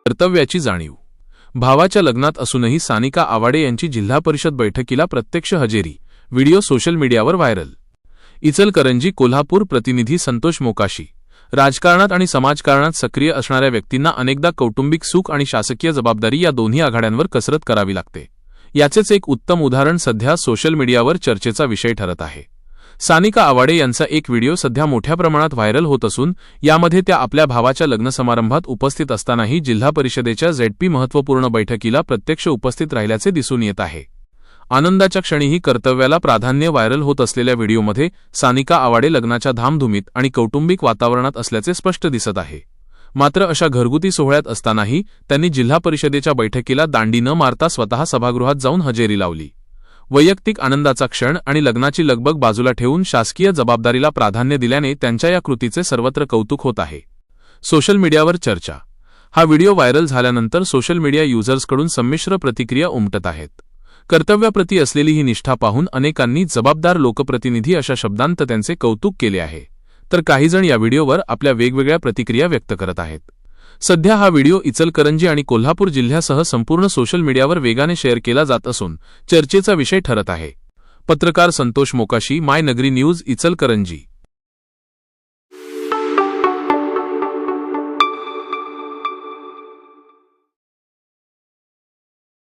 कर्तव्याची जाणीव. भावाच्या लग्नात असूनही सानिका आवाडे यांची जिल्हा परिषद बैठकीला प्रत्यक्ष हजेरी. व्हिडिओ सोशल मीडियावर व्हायरल. इचलकरंजी कोल्हापूर प्रतिनिधी संतोष मोकाशी. राजकारणात आणि समाजकारणात सक्रिय असणाऱ्या व्यक्तींना अनेकदा कौटुंबिक सुख आणि शासकीय जबाबदारी या दोन्ही आघाड्यांवर कसरत करावी लागते. याचेच एक उत्तम उदाहरण सध्या सोशल मीडियावर चर्चेचा विषय ठरत आहे. सानिका आवाडे यांचा एक व्हिडिओ सध्या मोठ्या प्रमाणात व्हायरल होत असून यामध्ये त्या आपल्या भावाच्या लग्न समारंभात उपस्थित असतानाही जिल्हा परिषदेच्या झेडपी महत्त्वपूर्ण बैठकीला प्रत्यक्ष उपस्थित राहिल्याचे दिसून येत आहे. आनंदाच्या क्षणीही कर्तव्याला प्राधान्य. व्हायरल होत असलेल्या व्हिडिओमध्ये सानिका आवाडे लग्नाच्या धामधुमीत आणि कौटुंबिक वातावरणात असल्याचे स्पष्ट दिसत आहे. मात्र अशा घरगुती सोहळ्यात असतानाही त्यांनी जिल्हा परिषदेच्या बैठकीला दांडी न मारता स्वतः सभागृहात जाऊन हजेरी लावली. वैयक्तिक आनंदाचा क्षण आणि लग्नाची लगबग बाजूला ठेवून शासकीय जबाबदारीला प्राधान्य दिल्याने त्यांच्या या कृतीचे सर्वत्र कौतुक होत आहे. सोशल मीडियावर चर्चा. हा व्हिडिओ व्हायरल झाल्यानंतर सोशल मीडिया युजर्सकडून संमिश्र प्रतिक्रिया उमटत आहेत. कर्तव्याप्रती असलेली ही निष्ठा पाहून अनेकांनी जबाबदार लोकप्रतिनिधी अशा शब्दांत त्यांचे कौतुक केले आहे, तर काहीजण या व्हिडिओवर आपल्या वेगवेगळ्या प्रतिक्रिया व्यक्त करत आहेत. सध्या हा व्हिडिओ इचलकरंजी आणि कोल्हापूर जिल्ह्यासह संपूर्ण सोशल मीडियावर वेगाने शेअर केला जात असून चर्चेचा विषय ठरत आहे. पत्रकार संतोष मोकाशी, माय नगरी न्यूज, इचलकरंजी.